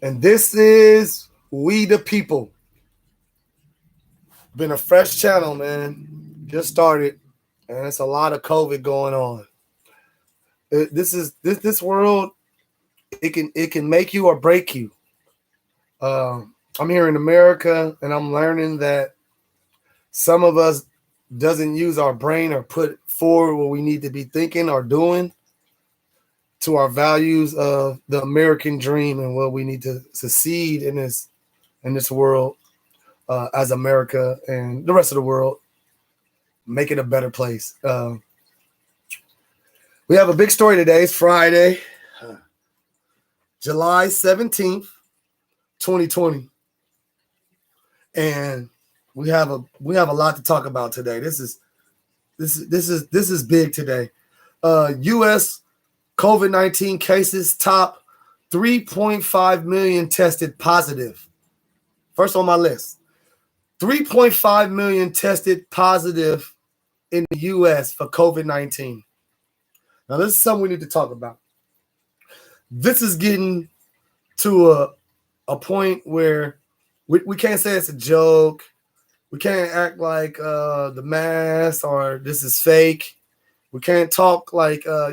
And this is We the People. Been a fresh channel, man. Just started, and it's a lot of COVID going on. This world. It can make you or break you. I'm here in America, and I'm learning that some of us doesn't use our brain or put forward what we need to be thinking or doing to our values of the American dream and what we need to succeed in this world as America and the rest of the world, make it a better place. We have a big story today. It's Friday, July 17th, 2020, and we have a lot to talk about today. This is big today. U.S. COVID-19 cases top 3.5 million tested positive. First on my list, 3.5 million tested positive in the U.S. for COVID-19. Now, this is something we need to talk about. This is getting to a point where we can't say it's a joke. We can't act like the mask or this is fake. We can't talk like, oh,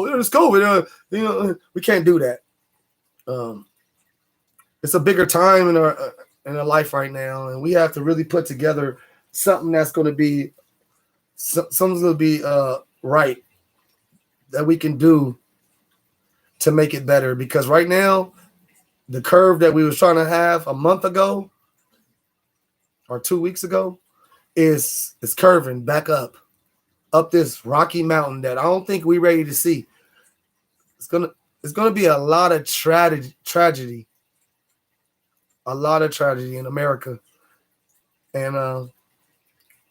it was COVID. We can't do that. It's a bigger time in our life right now, and we have to really put together something that's going to be right that we can do to make it better. Because right now, the curve that we was trying to have a month ago or 2 weeks ago is curving back up this rocky mountain that I don't think we're ready to see. It's gonna be a lot of tragedy, a lot of tragedy in America, and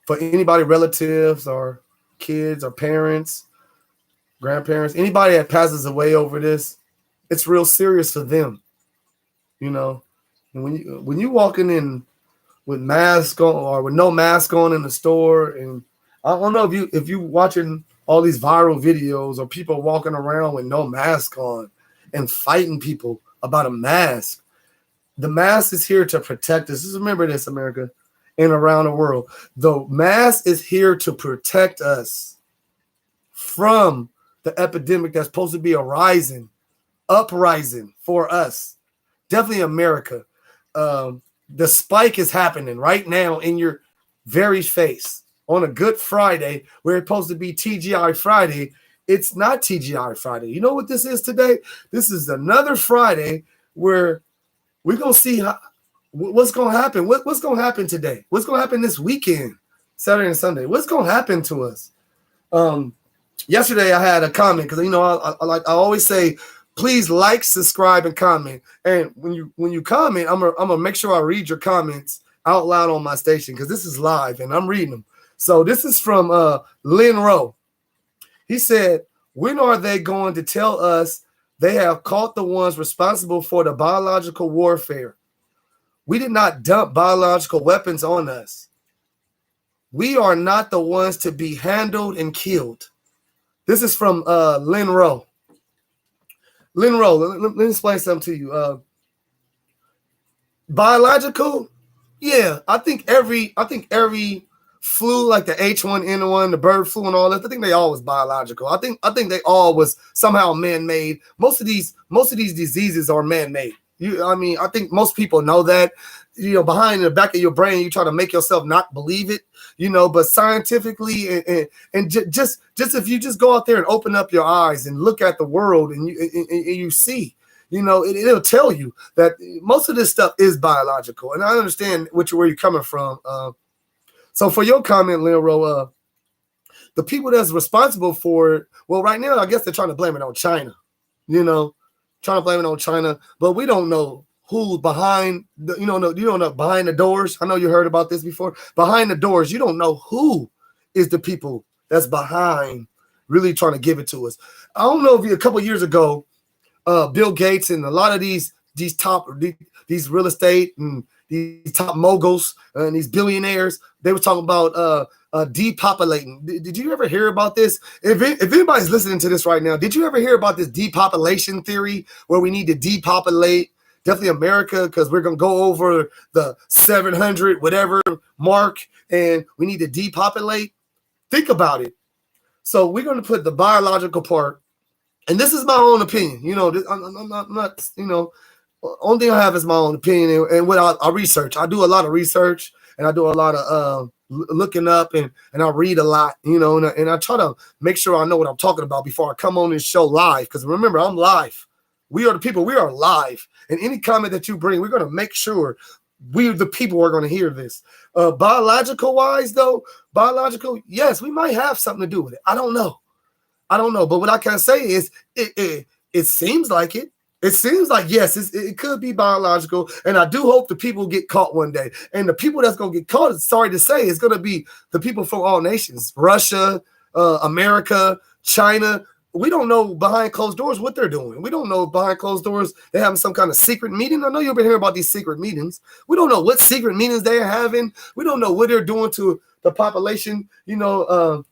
for anybody, relatives or kids or parents, grandparents, anybody that passes away over this, it's real serious for them. And when you walking in with mask on or with no mask on in the store, and I don't know if you watching all these viral videos or people walking around with no mask on and fighting people about a mask. The mask is here to protect us. Just remember this, America, and around the world. The mask is here to protect us from the epidemic that's supposed to be uprising for us. Definitely America. The spike is happening right now in your very face on a Good Friday, where it's supposed to be TGI Friday. It's not TGI Friday. You know what this is today? This is another Friday where we're going to see what's going to happen. What's going to happen today? What's going to happen this weekend, Saturday and Sunday? What's going to happen to us? Yesterday I had a comment because I always say, please like, subscribe, and comment. And when you comment, I'm gonna make sure I read your comments out loud on my station because this is live and I'm reading them. So this is from Lynn Rowe. He said, "When are they going to tell us they have caught the ones responsible for the biological warfare? We did not dump biological weapons on us. We are not the ones to be handled and killed." This is from Lynn Rowe. Lynn Rowe, let me explain something to you. Biological, yeah. I think every flu, like the H1N1, the bird flu, and all that, I think they all was biological. I think they all was somehow man-made. Most of these diseases are man-made. I think most people know that. Behind the back of your brain, you try to make yourself not believe it. But scientifically and just if you just go out there and open up your eyes and look at the world and you see, it'll tell you that most of this stuff is biological. And I understand where you're coming from. So for your comment, Lil Ro, the people that's responsible for it, well, right now I guess they're trying to blame it on China. Trying to blame it on China, but we don't know who's behind you don't know behind the doors. I know you heard about this before. Behind the doors, you don't know who is the people that's behind really trying to give it to us. I don't know if a couple of years ago, Bill Gates and a lot of these these real estate and these top moguls and these billionaires, they were talking about depopulating. Did you ever hear about this? If anybody's listening to this right now, did you ever hear about this depopulation theory where we need to depopulate definitely America, because we're gonna go over the 700 whatever mark, and we need to depopulate. Think about it. So we're gonna put the biological part, and this is my own opinion. I'm not. Only thing I have is my own opinion, and what I research. I do a lot of research, and I do a lot of looking up, and I read a lot, and I try to make sure I know what I'm talking about before I come on this show live. Because remember, I'm live. We are the people. We are live, and any comment that you bring, we're going to make sure we, the people, are going to hear this. Biological wise, though, yes, we might have something to do with it. I don't know, but what I can say is, it seems like it. It seems like, yes, it could be biological, and I do hope the people get caught one day. And the people that's going to get caught, sorry to say, is going to be the people from all nations: Russia, America, China. We don't know behind closed doors what they're doing. We don't know behind closed doors they're having some kind of secret meeting. I know you've been hearing about these secret meetings. We don't know what secret meetings they're having. We don't know what they're doing to the population. We don't know.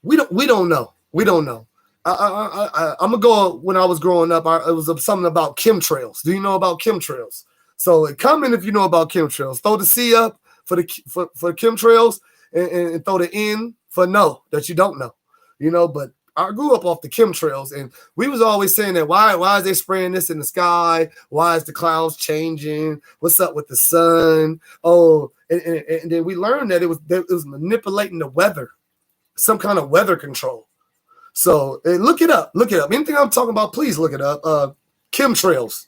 We don't know. I'm gonna go. When I was growing up, it was something about chemtrails. Do you know about chemtrails? So comment if you know about chemtrails. Throw the C up for chemtrails, and throw the N for no, that you don't know. But I grew up off the chemtrails, and we was always saying that why is they spraying this in the sky? Why is the clouds changing? What's up with the sun? Oh, and then we learned that it was manipulating the weather, some kind of weather control. So look it up. Anything I'm talking about, please look it up. Chemtrails.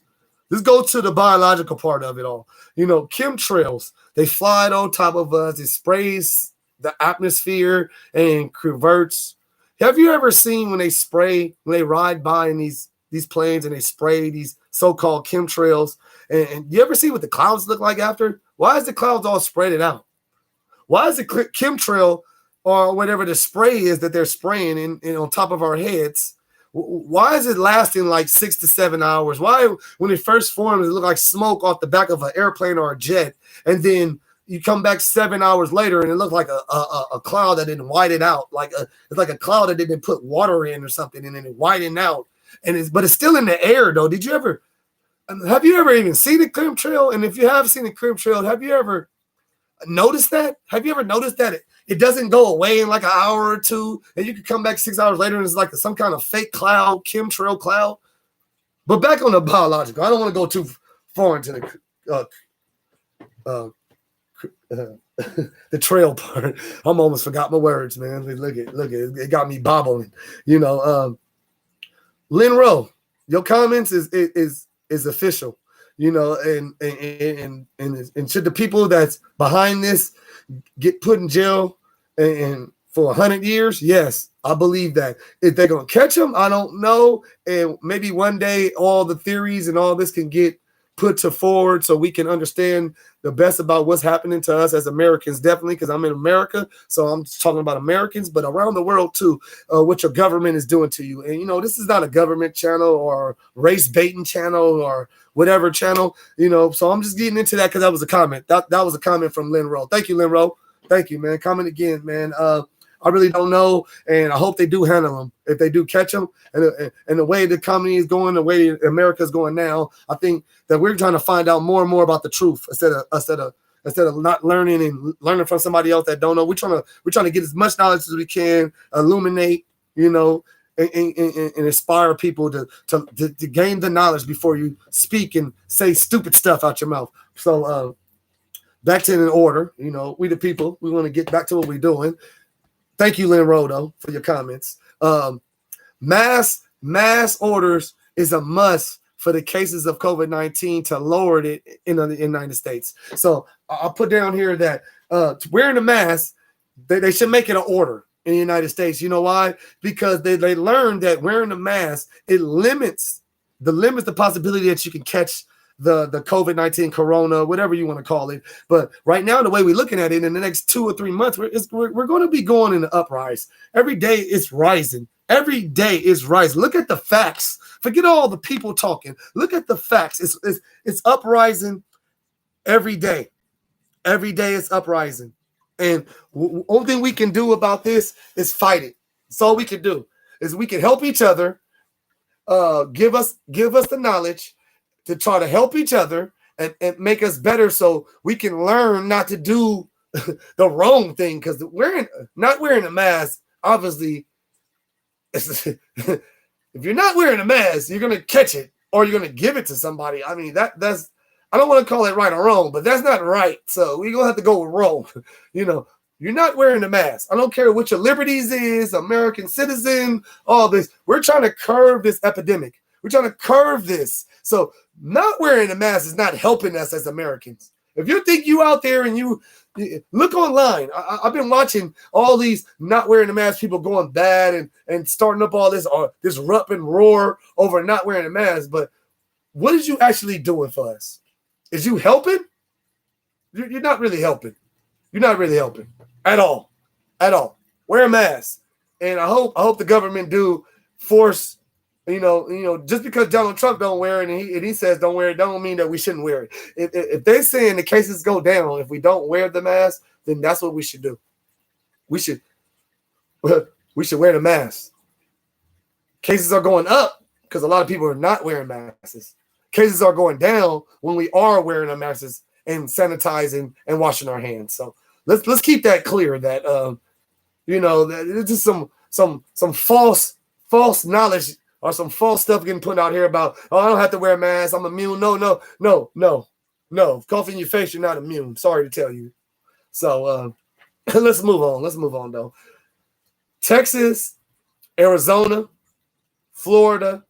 Let's go to the biological part of it all. Chemtrails, they fly on top of us. It sprays the atmosphere and converts. Have you ever seen when they ride by in these planes and they spray these so-called chemtrails? And you ever see what the clouds look like after? Why is the clouds all spread out? Why is the chemtrail, or whatever the spray is that they're spraying in on top of our heads, why is it lasting like 6 to 7 hours? Why, when it first forms, it look like smoke off the back of an airplane or a jet, and then you come back 7 hours later and it looked like a cloud that didn't white it out, it's like a cloud that didn't put water in or something, and then it whitened out, but it's still in the air though. Have you ever even seen a chemtrail? And if you have seen a chemtrail, have you ever noticed that? Have you ever noticed that it doesn't go away in like an hour or two, and you can come back 6 hours later and it's like some kind of fake cloud, chemtrail cloud? But back on the biological, I don't want to go too far into the trail part. I'm almost forgot my words, man. Look at it got me bobbling. Lynn Rowe, your comments is official. And should the people that's behind this get put in jail and for 100 years? Yes, I believe that. If they're gonna catch them, I don't know. And maybe one day all the theories and all this can get put to forward so we can understand the best about what's happening to us as Americans, definitely, because I'm in America, so I'm talking about Americans, but around the world too, what your government is doing to you. And this is not a government channel or race baiting channel or whatever channel, so I'm just getting into that because that was a comment. That was a comment from Lynn Rowe. Thank you, Lynn Rowe. Thank you, man. Comment again, man. I really don't know, and I hope they do handle them. If they do catch them, and the way the economy is going, the way America is going now, I think that we're trying to find out more and more about the truth instead of not learning and learning from somebody else that don't know. We're trying to get as much knowledge as we can, illuminate, and inspire people to gain the knowledge before you speak and say stupid stuff out your mouth. So back to in order, we the people, we want to get back to what we're doing. Thank you, Lynn Rowe, though, for your comments. Mass orders is a must for the cases of COVID-19 to lower it in the United States. So I'll put down here that wearing a mask, they should make it an order in the United States. You know why? Because they learned that wearing a mask, it limits the possibility that you can catch the COVID-19 corona, whatever you want to call it. But right now, the way we're looking at it, in the next 2 or 3 months, we're going to be going in the uprise. Every day it's rising. Every day is rising. Look at the facts. Forget all the people talking. Look at the facts. It's uprising every day. Every day it's uprising. And the only thing we can do about this is fight it. That's all we can do. Is we can help each other. Give us the knowledge. to try to help each other and make us better so we can learn not to do the wrong thing. Because not wearing a mask, obviously, if you're not wearing a mask, you're going to catch it or you're going to give it to somebody. I mean, that's, I don't want to call it right or wrong, but that's not right. So we're going to have to go with wrong. You're not wearing a mask. I don't care what your liberties is, American citizen, all this. We're trying to curb this epidemic. We're trying to curve this. So not wearing a mask is not helping us as Americans. If you think you out there and you look online, I've been watching all these not wearing a mask people going bad and starting up all this rup and roar over not wearing a mask. But what is you actually doing for us? Is you helping? You're not really helping. You're not really helping at all. At all. Wear a mask. And I hope the government do force, just because Donald Trump don't wear it and he says don't wear it, don't mean that we shouldn't wear it. If they're saying the cases go down if we don't wear the mask, then that's what we should do. We should wear the mask. Cases are going up because a lot of people are not wearing masks. Cases are going down when we are wearing our masks and sanitizing and washing our hands. So let's keep that clear that that it's just some false knowledge or some false stuff getting put out here about, I don't have to wear a mask, I'm immune. No. Cough in your face, you're not immune. Sorry to tell you. So let's move on. Let's move on though. Texas, Arizona, Florida,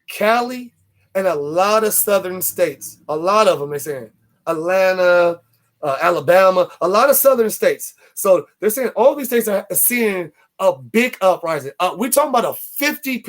Cali, and a lot of southern states. A lot of them, they're saying. Atlanta, Alabama, a lot of southern states. So they're saying all these states are seeing a big uprising. We're talking about a 50%